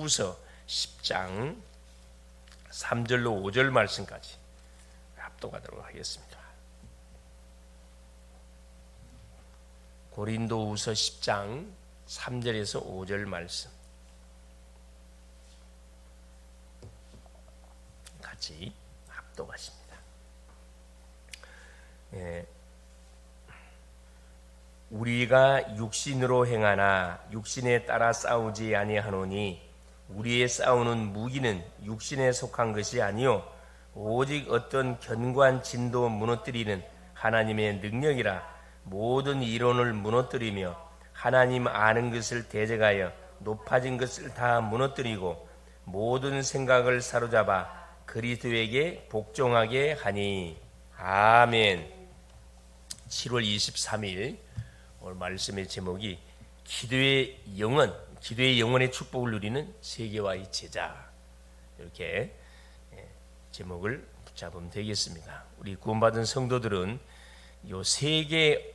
후서 10장 3절로 5절 말씀까지 합독하도록 하겠습니다. 고린도후서 10장 3절에서 5절 말씀 같이 합독하십니다. 우리가 육신으로 행하나 육신에 따라 싸우지 아니하노니 우리의 싸우는 무기는 육신에 속한 것이 아니요 오직 어떤 견고한 진도 무너뜨리는 하나님의 능력이라. 모든 이론을 무너뜨리며 하나님 아는 것을 대적하여 높아진 것을 다 무너뜨리고 모든 생각을 사로잡아 그리스도에게 복종하게 하니. 아멘. 7월 23일 오늘 말씀의 제목이 기도의 영원의 축복을 누리는 세계화의 제자, 이렇게 제목을 붙잡으면 되겠습니다. 우리 구원받은 성도들은 요 세계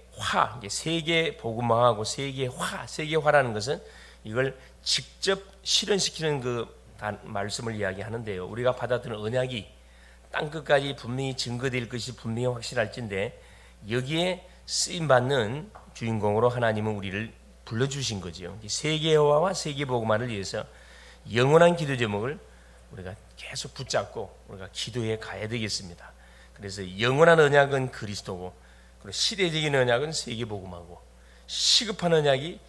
복음화하고 세계화라는 것은 이걸 직접 실현시키는 그 말씀을 이야기하는데요. 우리가 받았던 언약이 땅끝까지 분명히 증거될 것이 분명히 확실할진데 여기에 쓰임받는 주인공으로 하나님은 우리를 불러주신 거지요. 세계화와 세계복음화를 위해서 영원한 기도 제목을 우리가 계속 붙잡고 우리가 기도해 가야 되겠습니다. 그래서 영원한 언약은 그리스도고, 그리고 시대적인 언약은 세계복음화고, 시급한 언약이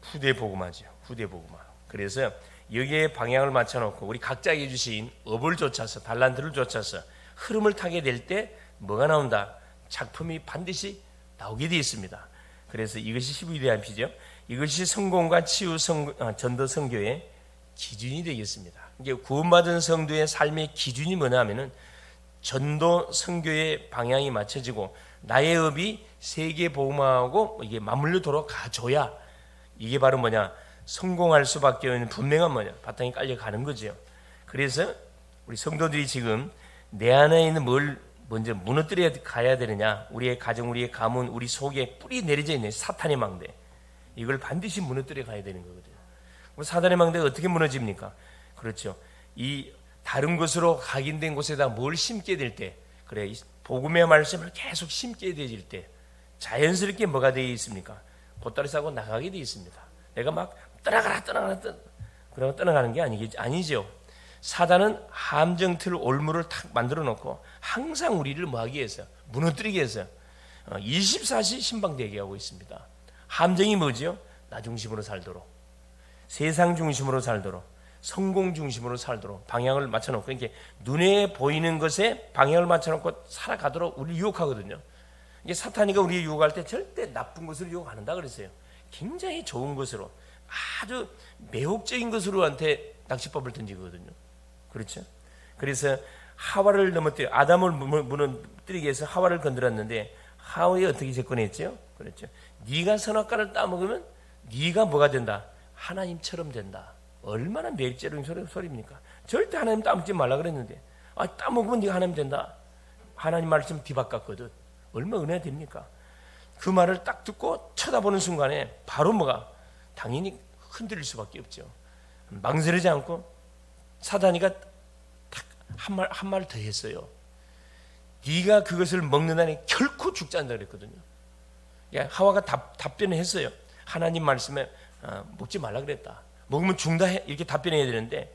후대복음화죠. 후대복음화. 그래서 여기에 방향을 맞춰놓고 우리 각자에게 주신 업을 쫓아서, 달란트를 쫓아서 흐름을 타게 될 때 뭐가 나온다? 작품이 반드시 나오게 되어 있습니다. 그래서 이것이 12대안피죠. 이것이 성공과 치유 전도 선교의 기준이 되겠습니다. 이게 구원받은 성도의 삶의 기준이 뭐냐 하면은 전도 선교의 방향이 맞춰지고 나의 업이 세계 복음화하고 이게 맞물리도록 가줘야 이게 바로 뭐냐, 성공할 수밖에 없는 분명한 뭐냐, 바탕이 깔려가는 거죠. 그래서 우리 성도들이 지금 내 안에 있는 뭘 먼저 무너뜨려 가야 되느냐, 우리의 가정, 우리의 가문, 우리 속에 뿌리 내려져 있는 사탄의 망대, 이걸 반드시 무너뜨려 가야 되는 거거든요. 사탄의 망대가 어떻게 무너집니까? 그렇죠. 이 다른 곳으로 각인된 곳에다 뭘 심게 될 때, 그래, 복음의 말씀을 계속 심게 되질 때 자연스럽게 뭐가 되어 있습니까? 보따리 싸고 나가게 되어 있습니다. 내가 막 떠나가라 그러면 떠나가는 게 아니죠. 사단은 함정틀 올무를 탁 만들어 놓고 항상 우리를 뭐하기 위해서, 무너뜨리기 위해서 24시 신방되게 하고 있습니다. 함정이 뭐죠? 나 중심으로 살도록, 세상 중심으로 살도록, 성공 중심으로 살도록 방향을 맞춰놓고, 이렇게 눈에 보이는 것에 방향을 맞춰놓고 살아가도록 우리를 유혹하거든요. 이게 사탄이가 우리를 유혹할 때 절대 나쁜 것으로 유혹 안 한다 그랬어요. 굉장히 좋은 것으로, 아주 매혹적인 것으로한테 낚시법을 던지거든요. 그렇죠? 그래서 하와를 넘어뜨려, 아담을 무너뜨리기 위해서 하와를 건드렸는데 하와에 어떻게 접근했죠? 그렇죠? 네가 선악과를 따먹으면 네가 뭐가 된다? 하나님처럼 된다. 얼마나 매력적인 소리입니까? 절대 하나님 따먹지 말라 그랬는데 따먹으면 네가 하나님 된다. 하나님 말씀 뒤바꿨거든. 얼마나 은혜가 됩니까? 그 말을 딱 듣고 쳐다보는 순간에 바로 뭐가 당연히 흔들릴 수밖에 없죠. 망설이지 않고 사단이가 한 말 더 했어요. 네가 그것을 먹는 한에 결코 죽지 않는다 그랬거든요. 하와가 답변을 했어요. 하나님 말씀에 먹지 말라 그랬다. 먹으면 죽는다 이렇게 답변해야 되는데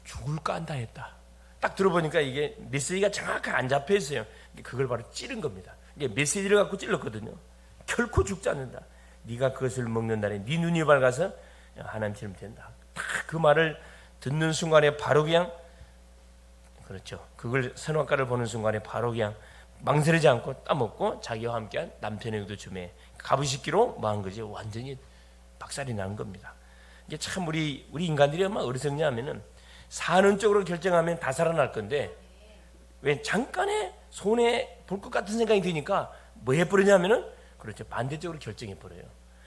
죽을까 한다 했다. 딱 들어보니까 이게 메시지가 정확하게 안 잡혀 있어요. 그걸 바로 찌른 겁니다. 이게 메시지를 갖고 찔렀거든요. 결코 죽지 않는다. 네가 그것을 먹는 날에 네 눈이 밝아서 하나님처럼 된다. 딱 그 말을 듣는 순간에 바로 그냥, 그렇죠, 그걸 선악과를 보는 순간에 바로 그냥 망설이지 않고 따먹고 자기와 함께한 남편에게도 주매 가부식기로 뭐 한 거지, 완전히 박살이 나는 겁니다. 이게 참 우리 인간들이 얼마나 어리석냐면은 사는 쪽으로 결정하면 다 살아날 건데 왜 잠깐의 손해 볼 것 같은 생각이 드니까 뭐 해버리냐면은, 그렇죠, 반대쪽으로 결정해버려요.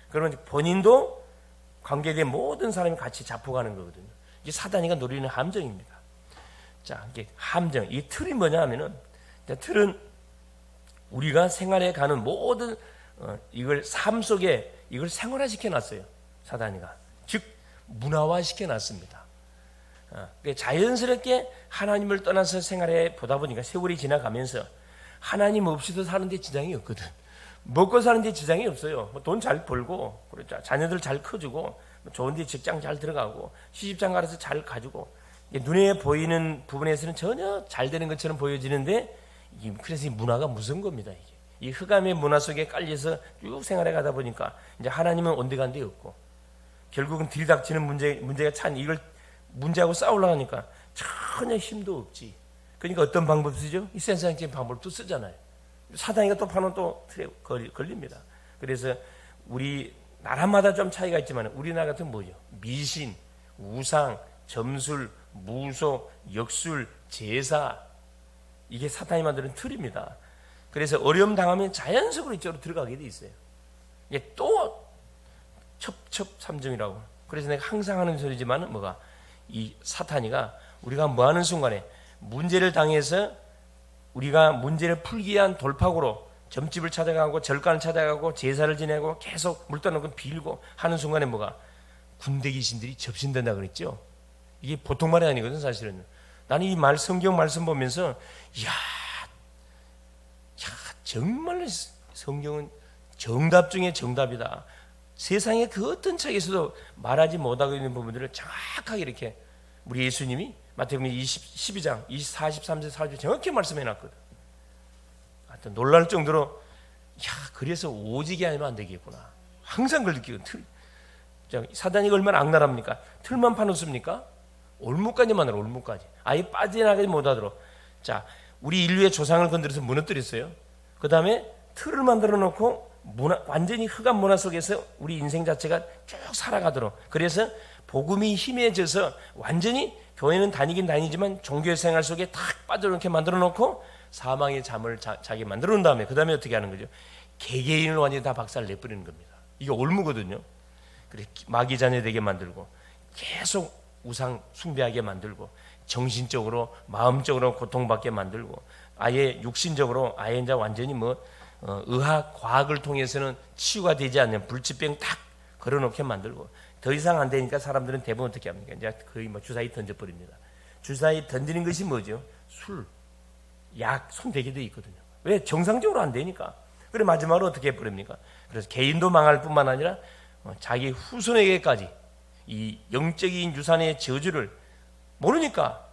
그러면 본인도 관계된 모든 사람이 같이 잡혀가는 거거든요. 이게 사단이가 노리는 함정입니다. 자, 이게 함정, 이 틀이 뭐냐 하면은, 틀은 우리가 생활해 가는 모든 이걸 삶 속에 이걸 생활화시켜 놨어요. 사단이가. 즉 문화화 시켜놨습니다. 자연스럽게 하나님을 떠나서 생활해 보다 보니까 세월이 지나가면서 하나님 없이도 사는데 지장이 없거든. 먹고 사는데 지장이 없어요. 돈 잘 벌고, 그렇죠. 자녀들 잘 커주고, 좋은데 직장 잘 들어가고, 시집장 가서 잘 가지고, 눈에 보이는 부분에서는 전혀 잘 되는 것처럼 보여지는데, 그래서 이 문화가 무서운 겁니다. 이게. 이 흑암의 문화 속에 깔려서 쭉 생활해 가다 보니까 이제 하나님은 온데간데 없고, 결국은 들이닥치는 문제가 참 이걸 문제하고 싸우려고 하니까 전혀 힘도 없지. 그러니까 어떤 방법 쓰죠? 이 세상적인 방법도 쓰잖아요. 사단이가 또 파는 또 틀에 걸립니다. 그래서 우리 나라마다 좀 차이가 있지만 우리나라 같은 뭐죠? 미신, 우상, 점술, 무소, 역술, 제사, 이게 사탄이 만드는 틀입니다. 그래서 어려움 당하면 자연적으로 이쪽으로 들어가게 돼 있어요. 이게 또 첩첩삼중이라고. 그래서 내가 항상 하는 소리지만 뭐가 이 사탄이가 우리가 뭐 하는 순간에 문제를 당해서 우리가 문제를 풀기 위한 돌파구로 점집을 찾아가고 절간을 찾아가고 제사를 지내고 계속 물 떠놓고 빌고 하는 순간에 뭐가 군대 귀신들이 접신된다 그랬죠. 이게 보통 말이 아니거든. 사실은 나는 이 성경 말씀 보면서 정말 성경은 정답 중에 정답이다. 세상의 그 어떤 책에서도 말하지 못하고 있는 부분들을 정확하게 이렇게 우리 예수님이 마태복음 12장 43절 44절 정확히 말씀해 놨거든. 하여튼 놀랄 정도로 그래서 오직이 아니면 안 되겠구나. 항상 그걸 느끼거든. 사단이 얼마나 악랄합니까? 틀만 파놓습니까? 올무까지 만들어. 올무까지 아예 빠져나가지 못하도록. 자, 우리 인류의 조상을 건드려서 무너뜨렸어요. 그 다음에 틀을 만들어 놓고 완전히 흑암 문화 속에서 우리 인생 자체가 쭉 살아가도록. 그래서 복음이 힘해져서 완전히 교회는 다니긴 다니지만 종교 생활 속에 탁 빠져놓게 만들어 놓고 사망의 잠을 자기 만들어 놓은 다음에 그 다음에 어떻게 하는 거죠? 개개인을 완전히 다 박살 내버리는 겁니다. 이게 올무거든요. 그래 마귀 자녀 되게 만들고 계속 우상 숭배하게 만들고 정신적으로 마음적으로 고통받게 만들고 아예 육신적으로 아예 이제 완전히 의학 과학을 통해서는 치유가 되지 않는 불치병 딱 걸어놓게 만들고 더 이상 안 되니까 사람들은 대부분 어떻게 합니까? 이제 거의 주사위 던져버립니다. 주사위 던지는 것이 뭐죠? 술, 약, 손 대게 돼 있거든요. 왜? 정상적으로 안 되니까. 그래 마지막으로 어떻게 해버립니까? 그래서 개인도 망할 뿐만 아니라 자기 후손에게까지 이 영적인 유산의 저주를 모르니까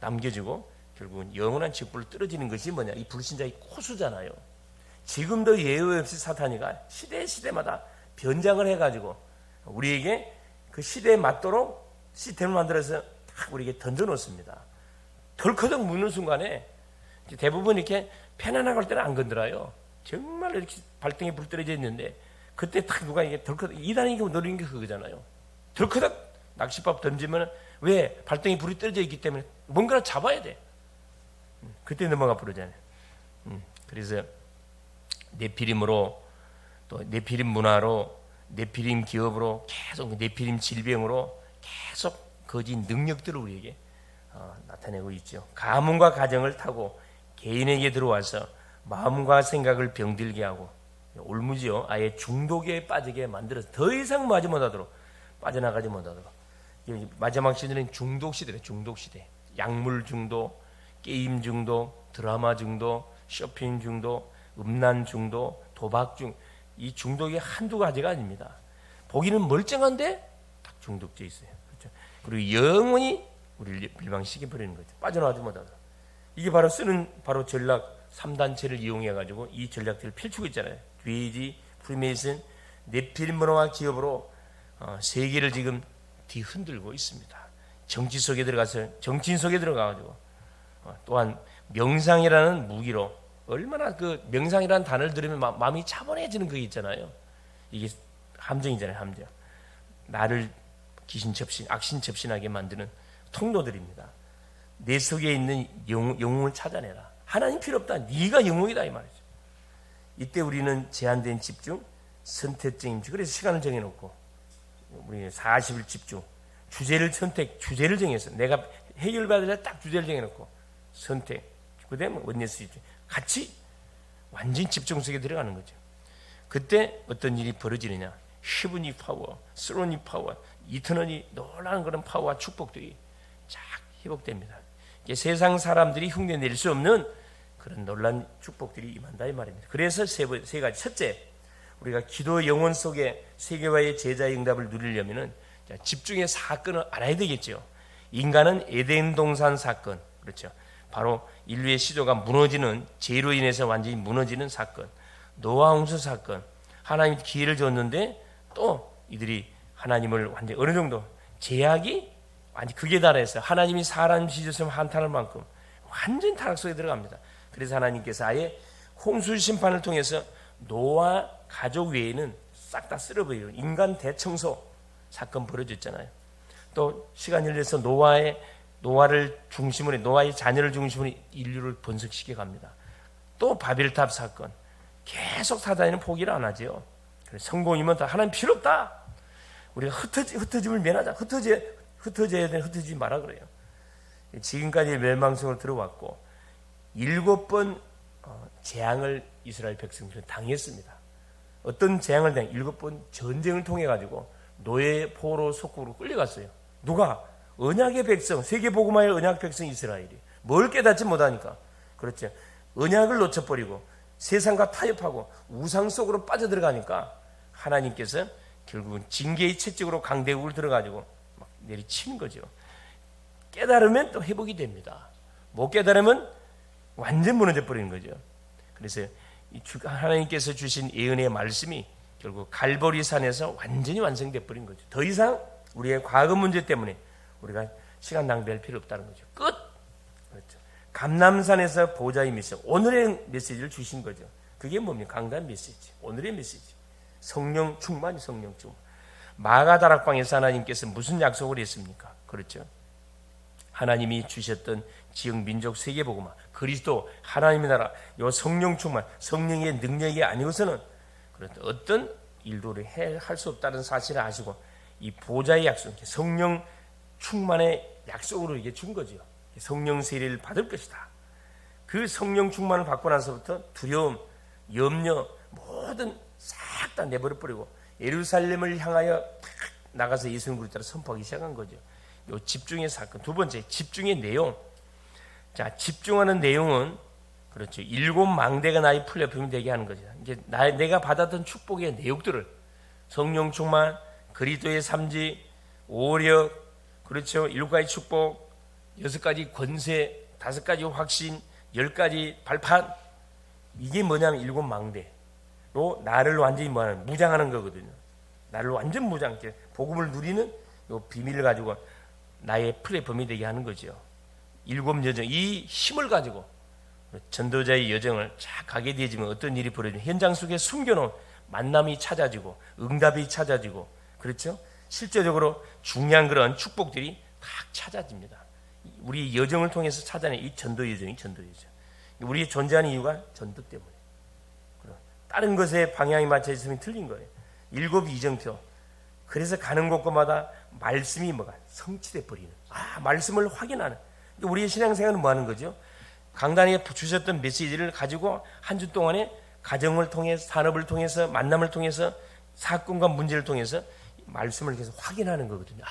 남겨주고 결국은 영원한 직분을 떨어지는 것이 뭐냐? 이 불신자의 코수잖아요. 지금도 예외 없이 사탄이가 시대마다 변장을 해가지고 우리에게 그 시대에 맞도록 시스템을 만들어서 딱 우리에게 던져놓습니다. 덜커덕 묻는 순간에 대부분 이렇게 편안하게 할 때는 안 건드려요. 정말 이렇게 발등에 불 떨어져 있는데 그때 딱 누가 이게 덜커덕 이단이 노리는 게 그거잖아요. 덜커덕 낚시밥 던지면 왜? 발등에 불이 떨어져 있기 때문에 뭔가를 잡아야 돼. 그때 넘어가 버리잖아요. 그래서 네피림으로 또 네피림 문화로 네피림 기업으로 계속 네피림 질병으로 계속 거짓 능력들을 우리에게 나타내고 있죠. 가문과 가정을 타고 개인에게 들어와서 마음과 생각을 병들게 하고 올무지요. 아예 중독에 빠지게 만들어서 더 이상 빠져나가지 못하도록. 마지막 시대는 중독 시대래. 중독 시대. 약물 중독, 게임 중독, 드라마 중독, 쇼핑 중독, 음란 중독, 도박 이 중독이 한두 가지가 아닙니다. 보기는 멀쩡한데 딱 중독돼 있어요. 그렇죠? 그리고 영원히 우리를 밀망시켜 버리는 거죠. 빠져나가지 못하도록. 이게 바로 바로 전략 3단체를 이용해 가지고 이 전략들을 펼치고 있잖아요. 뒤지, 프리메이슨, 네피림 문화와 기업으로 세계를 지금 뒤흔들고 있습니다. 정치 속에 들어가서 정치인 속에 들어가 가지고 또한 명상이라는 무기로 얼마나 그 명상이라는 단어를 들으면 마음이 차분해지는 그게 있잖아요. 이게 함정이잖아요. 함정. 나를 악신 접신하게 만드는 통로들입니다. 내 속에 있는 영웅을 찾아내라. 하나님 필요 없다. 네가 영웅이다 이 말이죠. 이때 우리는 제한된 집중, 선택적인 그래서 시간을 정해놓고 우리 40일 집중, 주제를 정해서 내가 해결받으려 딱 주제를 정해놓고 선택, 그다음에 원네스 집중. 같이 완전 집중 속에 들어가는 거죠. 그때 어떤 일이 벌어지느냐? 히브니 파워, 스로니 파워, 이터너니 놀라운 그런 파워와 축복들이 쫙 회복됩니다. 이게 세상 사람들이 흉내낼 수 없는 그런 놀란 축복들이 임한다 이 말입니다. 그래서 세 가지. 첫째, 우리가 기도 영혼 속에 세계화의 제자의 응답을 누리려면은 집중의 사건을 알아야 되겠죠. 인간은 에덴 동산 사건, 그렇죠. 바로 인류의 시조가 무너지는, 죄로 인해서 완전히 무너지는 사건, 노아 홍수 사건. 하나님 기회를 줬는데 또 이들이 하나님을 완전히 어느 정도 제약이 완전 극에 달해서 하나님이 사람 지으셨으면 한탄할 만큼 완전 타락 속에 들어갑니다. 그래서 하나님께서 아예 홍수 심판을 통해서 노아 가족 외에는 싹 다 쓸어버리고 인간 대청소 사건 벌어졌잖아요. 또 시간 흘려서 노아를 중심으로, 노아의 자녀를 중심으로 인류를 번식시켜 갑니다. 또 바벨탑 사건, 계속 사단에는 포기를 안 하죠. 그래서 성공이면 다 하나님 필요 없다. 우리가 흩어짐을 면하자. 흩어져야 되는 흩어지지 마라 그래요. 지금까지 멸망성으로 들어왔고 7번 재앙을 이스라엘 백성들은 당했습니다. 어떤 재앙을 당해? 7번 전쟁을 통해 가지고 노예 포로 속국으로 끌려갔어요. 누가? 언약의 백성, 세계복음화의 언약 백성 이스라엘이 뭘 깨닫지 못하니까. 그렇죠. 언약을 놓쳐버리고 세상과 타협하고 우상 속으로 빠져들어가니까 하나님께서 결국은 징계의 채찍으로 강대국을 들어가지고 막 내리치는 거죠. 깨달으면 또 회복이 됩니다. 못 깨달으면 완전 무너져 버리는 거죠. 그래서 하나님께서 주신 예언의 말씀이 결국 갈보리 산에서 완전히 완성돼 버린 거죠. 더 이상 우리의 과거 문제 때문에 우리가 시간 낭비할 필요 없다는 거죠. 끝. 그렇죠. 감람산에서 보좌의 메시지, 오늘의 메시지를 주신 거죠. 그게 뭡니까? 강단 메시지, 오늘의 메시지. 성령 충만이 성령 충만. 마가다락방에서 하나님께서 무슨 약속을 했습니까? 그렇죠. 하나님이 주셨던 지역 민족 세계복음화, 그리스도 하나님의 나라, 요 성령 충만, 성령의 능력이 아니고서는 어떤 일도 할 수 없다는 사실을 아시고 이 보좌의 약속, 성령 충만의 약속으로 이게 준 거죠. 성령 세례를 받을 것이다. 그 성령 충만을 받고 나서부터 두려움, 염려 모든 싹 다 내버려 버리고 예루살렘을 향하여 나가서 예수님 그리스도를 선포하기 시작한 거죠. 요 집중의 사건. 두 번째, 집중의 내용. 자, 집중하는 내용은 그렇죠. 7 망대가 나의 플랫폼이 되게 하는 거죠. 이제 내가 받았던 축복의 내용들을 성령 충만, 그리스도의 삶지, 오력, 그렇죠. 7가지 축복, 6가지 권세, 5가지 확신, 10가지 발판. 이게 뭐냐면 7 망대로 나를 완전히 무장하는 거거든요. 나를 완전 무장, 복음을 누리는 요 비밀을 가지고 나의 플랫폼이 되게 하는 거죠. 7 여정, 이 힘을 가지고 전도자의 여정을 쫙 가게 되지만 어떤 일이 벌어지면 현장 속에 숨겨놓은 만남이 찾아지고 응답이 찾아지고, 그렇죠? 실제적으로 중요한 그런 축복들이 딱 찾아집니다. 우리 여정을 통해서 찾아낸 이 전도 여정이 전도 여정. 우리 존재하는 이유가 전도 때문에. 다른 것에 방향이 맞춰 있으면 틀린 거예요. 7 이정표. 그래서 가는 곳마다 말씀이 뭐가 성취돼 버리는. 말씀을 확인하는. 우리의 신앙생활은 뭐 하는 거죠? 강단에 주셨던 메시지를 가지고 한 주 동안에 가정을 통해서, 산업을 통해서, 만남을 통해서, 사건과 문제를 통해서 말씀을 계속 확인하는 거거든요.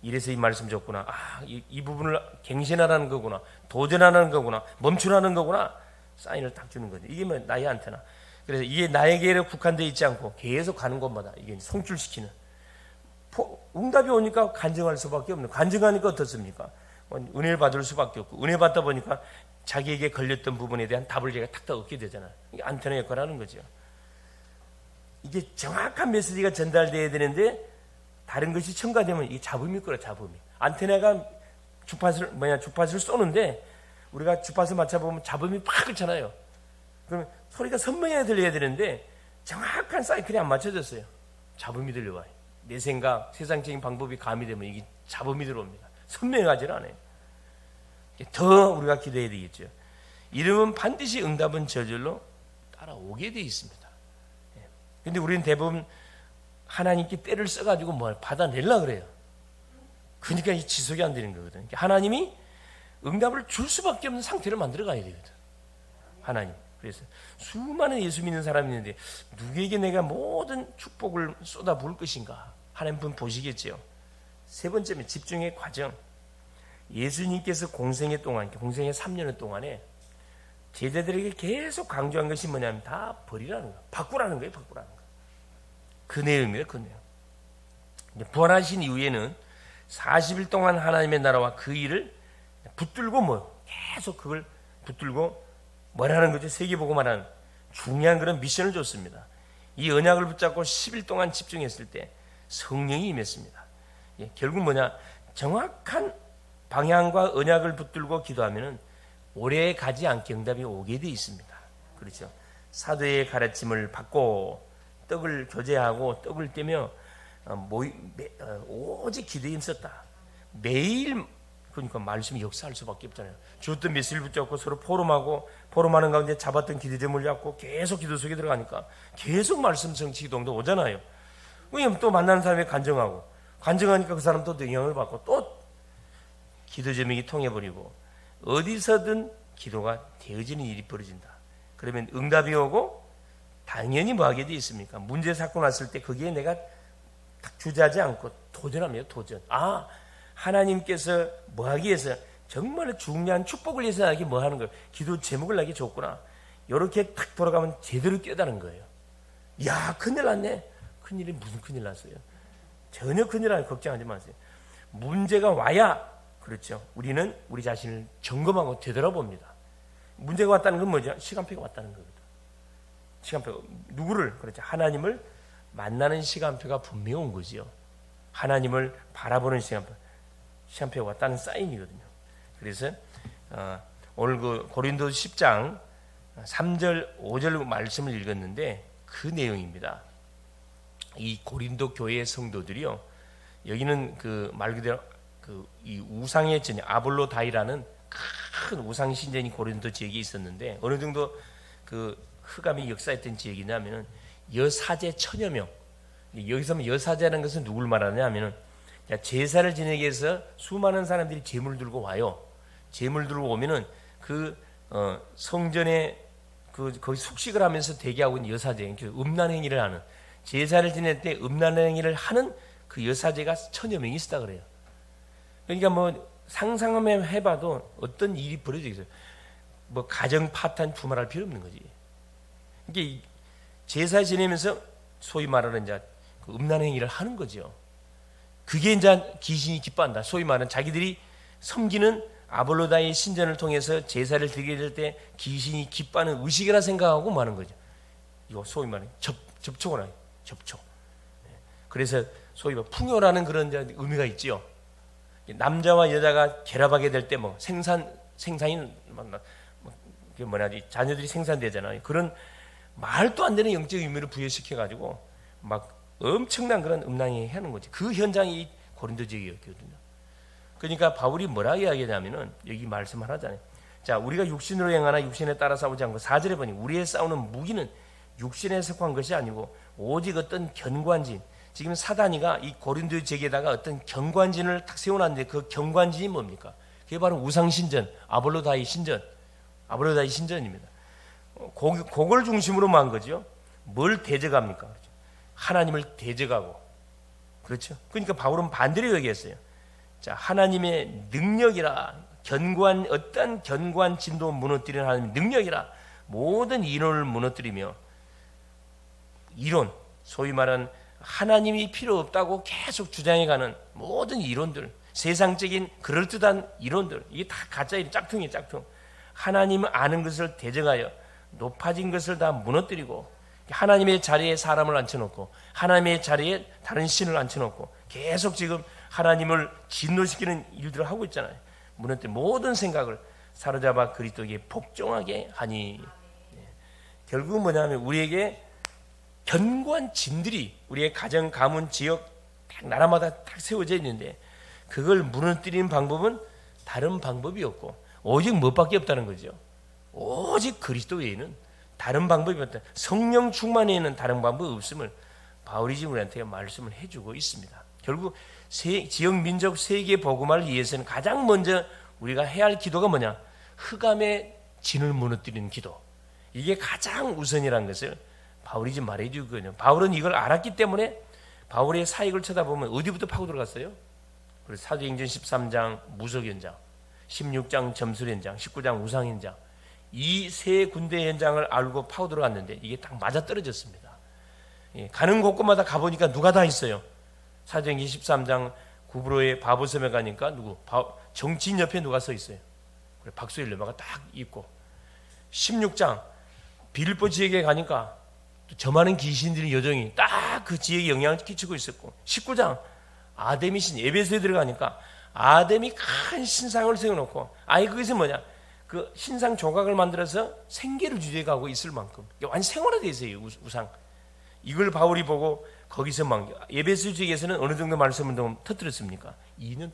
이래서 이 말씀 줬구나. 이 부분을 갱신하라는 거구나. 도전하라는 거구나. 멈추라는 거구나. 사인을 딱 주는 거죠. 이게 뭐 나의 안테나. 그래서 이게 나에게 국한되어 있지 않고 계속 가는 곳마다 이게 송출시키는. 응답이 오니까 간증할 수밖에 없는. 간증하니까 어떻습니까? 은혜를 받을 수밖에 없고, 은혜 받다 보니까 자기에게 걸렸던 부분에 대한 답을 제가 탁탁 얻게 되잖아요. 이게 안테나 역할을 하는 거죠. 이게 정확한 메시지가 전달돼야 되는데 다른 것이 첨가되면 이게 잡음이 끌어, 잡음이. 안테나가 주파수를 쏘는데 우리가 주파수 맞춰보면 잡음이 팍 끓잖아요. 그러면 소리가 선명하게 들려야 되는데 정확한 사이클이 안 맞춰졌어요. 잡음이 들려와요. 내 생각, 세상적인 방법이 가미되면 이게 잡음이 들어옵니다. 선명하지 않아요. 더 우리가 기도해야 되겠죠. 이러면 반드시 응답은 저절로 따라오게 되어 있습니다. 그런데 우리는 대부분 하나님께 때를 써가지고 뭘 받아내려고 그래요. 그러니까 이 지속이 안 되는 거거든요. 하나님이 응답을 줄 수밖에 없는 상태를 만들어 가야 되거든. 하나님. 그래서 수많은 예수 믿는 사람이 있는데 누구에게 내가 모든 축복을 쏟아부을 것인가? 하나님 분 보시겠지요. 세 번째는 집중의 과정. 예수님께서 공생의 3년 동안에 제자들에게 계속 강조한 것이 뭐냐면 다 버리라는 거, 바꾸라는 거예요. 바꾸라는 거. 그 내용입니다. 그 내용. 부활하신 이후에는 40일 동안 하나님의 나라와 그 일을 붙들고 계속 그걸 붙들고 뭐라는 거죠? 세계복음하는 중요한 그런 미션을 줬습니다. 이 언약을 붙잡고 10일 동안 집중했을 때 성령이 임했습니다. 결국 정확한 방향과 언약을 붙들고 기도하면은 오래 가지 않게 응답이 오게 되어 있습니다. 그렇죠? 사도의 가르침을 받고 떡을 교제하고 떡을 떼며 오직 기도에 힘썼다. 매일 그러니까 말씀이 역사할 수밖에 없잖아요. 주었던 메시지를 붙잡고 서로 포럼하는 가운데 잡았던 기도점을 잡고 계속 기도 속에 들어가니까 계속 말씀 성취 기도도 오잖아요. 왜냐면 또 만나는 사람이 간증하니까 그 사람도 영향을 받고 또 기도 제목이 통해버리고 어디서든 기도가 되어지는 일이 벌어진다. 그러면 응답이 오고 당연히 뭐 하게 돼 있습니까? 문제 사건 왔을 때 거기에 내가 주저하지 않고 도전합니다. 도전. 하나님께서 뭐 하기 위해서 정말 중요한 축복을 위해서 나에게 뭐 하는 거예요? 기도 제목을 나에게 줬구나. 이렇게 탁 돌아가면 제대로 깨달은 거예요. 야, 큰일 났네. 큰일이 무슨 큰일 났어요? 전혀 큰일 아니에요. 걱정하지 마세요. 문제가 와야 그렇죠. 우리는 우리 자신을 점검하고 되돌아봅니다. 문제가 왔다는 건 뭐죠? 시간표가 왔다는 거거든. 시간표. 누구를? 그렇죠. 하나님을 만나는 시간표가 분명히 온 거지요. 하나님을 바라보는 시간표가 왔다는 사인이거든요. 그래서 오늘 그 고린도 10장 3절 5절 말씀을 읽었는데 그 내용입니다. 이 고린도 교회의 성도들이요, 여기는 그 말 그대로 이 우상의 전 아볼로다이라는 큰 우상 신전이 고린도 지역에 있었는데 어느 정도 그 흑암이 역사했던 지역이냐면은 여사제 1000여 명. 여기서 여사제라는 것은 누굴 말하냐면은 제사를 지내기 위해서 수많은 사람들이 제물을 들고 와요. 제물 들고 오면은 성전에 거기 숙식을 하면서 대기하고 있는 여사제, 음란 행위를 하는, 제사를 지낼 때 음란 행위를 하는 그 여사제가 1000여 명이 있었다 그래요. 그러니까 상상하면 해봐도 어떤 일이 벌어지겠어요. 가정 파탄 두말할 필요 없는 거지. 이게 제사 지내면서 소위 말하는 이제 그 음란 행위를 하는 거죠. 그게 이제 귀신이 기뻐한다. 소위 말하는 자기들이 섬기는 아볼로다의 신전을 통해서 제사를 드리게 될 때 귀신이 기뻐하는 의식이라 생각하고 뭐 하는 거죠. 이거 소위 말하는 접촉을 하는 접촉. 그래서 소위 풍요라는 그런 의미가 있지요. 남자와 여자가 결합하게 될 때 생산이 자녀들이 생산되잖아요. 그런 말도 안 되는 영적 의미를 부여시켜 가지고 엄청난 그런 음란행위 하는 거지. 그 현장이 고린도 지역이었거든요. 그러니까 바울이 뭐라고 이야기하냐면은 여기 말씀을 하잖아요. 자, 우리가 육신으로 행하나 육신에 따라 싸우지 않고 4절에 보니 우리의 싸우는 무기는 육신에 속한 것이 아니고 오직 어떤 견고한진, 지금 사단이가 이 고린도 지역에다가 어떤 경관진을 탁 세워놨는데 그 경관진이 뭡니까? 그게 바로 우상신전, 아볼로다이 신전입니다. 그걸 중심으로 한 거죠. 뭘 대적합니까? 그렇죠? 하나님을 대적하고. 그렇죠? 그러니까 바울은 반대로 얘기했어요. 자, 하나님의 능력이라, 어떤 견고한 진도 무너뜨리는 하나님의 능력이라 모든 이론을 무너뜨리며, 이론, 소위 말하는 하나님이 필요 없다고 계속 주장해가는 모든 이론들, 세상적인 그럴듯한 이론들, 이게 다 가짜인 짝퉁이에요. 짝퉁. 하나님을 아는 것을 대적하여 높아진 것을 다 무너뜨리고, 하나님의 자리에 사람을 앉혀놓고 하나님의 자리에 다른 신을 앉혀놓고 계속 지금 하나님을 진노시키는 일들을 하고 있잖아요. 무너뜨린 모든 생각을 사로잡아 그리스도에게 복종하게 하니, 결국은 뭐냐면 우리에게 견고한 진들이 우리의 가정, 가문, 지역, 나라마다 딱 세워져 있는데 그걸 무너뜨리는 방법은 다른 방법이 없고 오직 무엇밖에 없다는 거죠. 오직 그리스도 외에는 다른 방법이 없다. 성령 충만에는 다른 방법이 없음을 바울이 지금 우리한테 말씀을 해주고 있습니다. 결국 지역, 민족, 세계 복음화를 위해서는 가장 먼저 우리가 해야 할 기도가 뭐냐? 흑암의 진을 무너뜨리는 기도. 이게 가장 우선이라는 것을 바울이 지금 말해주거든요. 바울은 이걸 알았기 때문에 바울의 사역을 쳐다보면 어디부터 파고 들어갔어요? 그래서 사도행전 13장 무속현장, 16장 점술현장, 19장 우상현장, 이 세 군대 현장을 알고 파고 들어갔는데 이게 딱 맞아떨어졌습니다. 가는 곳곳마다 가보니까 누가 다 있어요. 사도행전 13장 구브로의 바보섬에 가니까 정치인 옆에 누가 서 있어요. 그래, 박수일 레마가 딱 있고, 16장 빌립보 지역에 가니까 저 많은 귀신들이 여정이 딱 그 지역에 영향을 끼치고 있었고, 19장 아데미 신 에베소에 들어가니까 아데미 큰 신상을 세워놓고, 아예 그것은 뭐냐, 그 신상 조각을 만들어서 생계를 유지해가고 있을 만큼 완전 생활화되어 있어요. 우상. 이걸 바울이 보고 거기서 막 에베소 지역에서는 어느 정도 말씀을 좀 터뜨렸습니까? 2년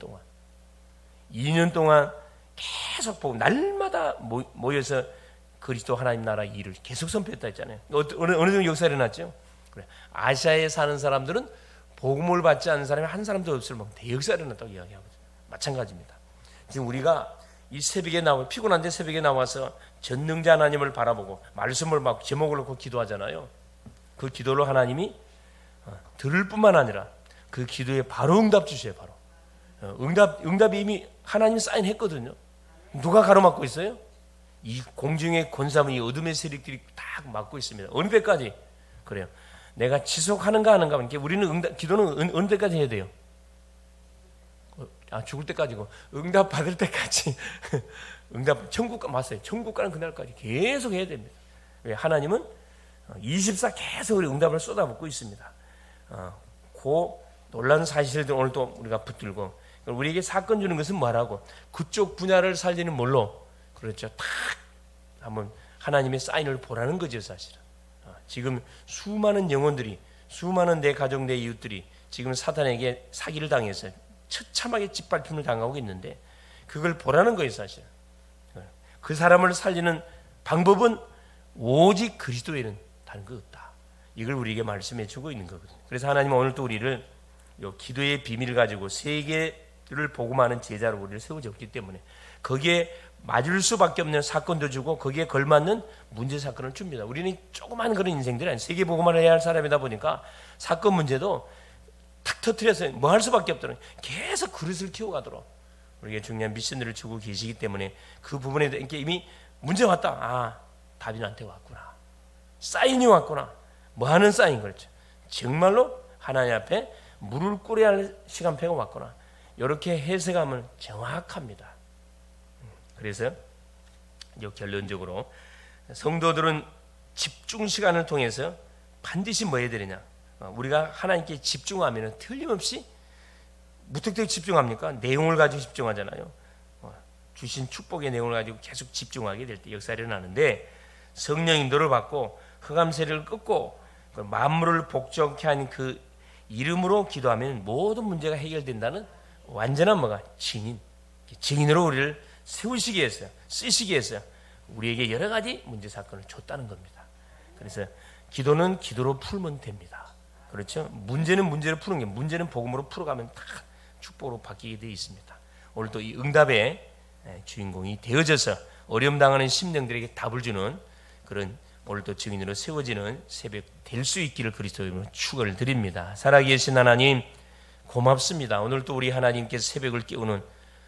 동안 계속 보고 날마다 모여서 그리스도 하나님 나라 일을 계속 선포했다 했잖아요. 어느 정도 역사가 일어났죠. 그래. 아시아에 사는 사람들은 복음을 받지 않는 사람이 한 사람도 없을 만큼 대역사가 일어났다고 이야기하거든요. 마찬가지입니다. 지금 우리가 이 새벽에 피곤한데 새벽에 나와서 전능자 하나님을 바라보고 말씀을 막 제목을 놓고 기도하잖아요. 그 기도를 하나님이 들을 뿐만 아니라 그 기도에 바로 응답 주셔요. 바로 응답이 이미 하나님 사인했거든요. 누가 가로막고 있어요? 이 공중의 권사문, 이 어둠의 세력들이 딱 막고 있습니다. 어느 때까지? 그래요. 내가 지속하는가 하는가. 우리는 기도는 어느 때까지 해야 돼요? 죽을 때까지고, 응답 받을 때까지. 천국 맞어요. 천국 가는 그날까지 계속 해야 됩니다. 왜? 하나님은 24 계속 우리 응답을 쏟아붓고 있습니다. 그 놀라운 사실들 오늘 또 우리가 붙들고, 우리에게 사건 주는 것은 뭐라고? 그쪽 분야를 살리는 뭘로? 그렇죠. 탁 한번 하나님의 사인을 보라는 거죠, 사실은. 지금 수많은 영혼들이, 수많은 내 가족, 내 이웃들이 지금 사탄에게 사기를 당해서 처참하게 짓밟힘을 당하고 있는데, 그걸 보라는 거예요, 사실. 그 사람을 살리는 방법은 오직 그리스도 외에는 다른 거 없다. 이걸 우리에게 말씀해 주고 있는 거거든요. 그래서 하나님은 오늘 또 우리를 이 기도의 비밀을 가지고 세계를 복음하는 제자로 우리를 세워줬기 때문에 거기에 맞을 수밖에 없는 사건도 주고 거기에 걸맞는 문제 사건을 줍니다. 우리는 조그만 그런 인생들이 아니에요. 세계 복음을 해야 할 사람이다 보니까 사건 문제도 탁 터뜨려서 뭐 할 수밖에 없도록 계속 그릇을 키워가도록 우리에게 중요한 미션들을 주고 계시기 때문에 그 부분에 대해 이미 문제 왔다. 답이 나한테 왔구나. 사인이 왔구나. 뭐 하는 사인? 그렇죠. 정말로 하나님 앞에 물을 끓여야 할 시간표가 왔구나. 이렇게 해석하면 정확합니다. 그래서 결론적으로 성도들은 집중 시간을 통해서 반드시 뭐 해야 되느냐? 우리가 하나님께 집중하면 틀림없이 무턱대고 집중합니까? 내용을 가지고 집중하잖아요. 주신 축복의 내용을 가지고 계속 집중하게 될 때 역사가 일어나는데, 성령 인도를 받고 흑암세를 끊고 만물을 복종케 한 그 이름으로 기도하면 모든 문제가 해결된다는 완전한 증인으로 우리를 세우시기 위해서, 쓰시기 위해서 우리에게 여러 가지 문제 사건을 줬다는 겁니다. 그래서 기도는 기도로 풀면 됩니다. 그렇죠? 문제는 문제로 푸는 게, 문제는 복음으로 풀어가면 다 축복으로 바뀌게 되어 있습니다. 오늘 또 이 응답의 주인공이 되어져서 어려움 당하는 심령들에게 답을 주는 그런 오늘 또 증인으로 세워지는 새벽 될 수 있기를 그리스도 이름으로 축원을 드립니다. 살아계신 하나님 고맙습니다. 오늘 또 우리 하나님께서 새벽을 깨우는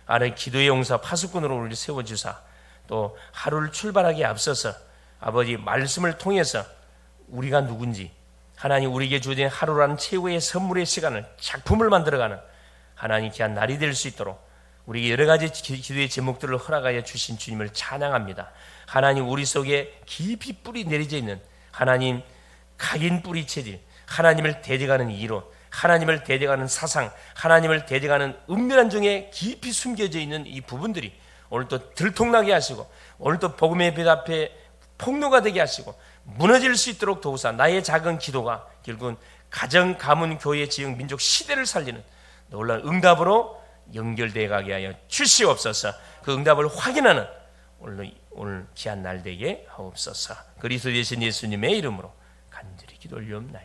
아래 기도의 용사 파수꾼으로 우리를 세워주사, 또 하루를 출발하기에 앞서서 아버지 말씀을 통해서 우리가 누군지, 하나님 우리에게 주어진 하루라는 최후의 선물의 시간을, 작품을 만들어가는 하나님 귀한 날이 될 수 있도록 우리에게 여러 가지 기도의 제목들을 허락하여 주신 주님을 찬양합니다. 하나님 우리 속에 깊이 뿌리 내려져 있는 하나님 각인 뿌리 체질, 하나님을 대적하는 이론, 하나님을 대적하는 사상, 하나님을 대적하는 은밀한 중에 깊이 숨겨져 있는 이 부분들이 오늘 또 들통나게 하시고, 오늘 또 복음의 빛 앞에 폭로가 되게 하시고 무너질 수 있도록 도우사 나의 작은 기도가 결국은 가정, 가문, 교회, 지역, 민족, 시대를 살리는 놀라운 응답으로 연결되어 가게 하여 주시옵소서. 그 응답을 확인하는 오늘 귀한 날 되게 하옵소서. 그리스도 되신 예수님의 이름으로 간절히 기도 올리옵나이다.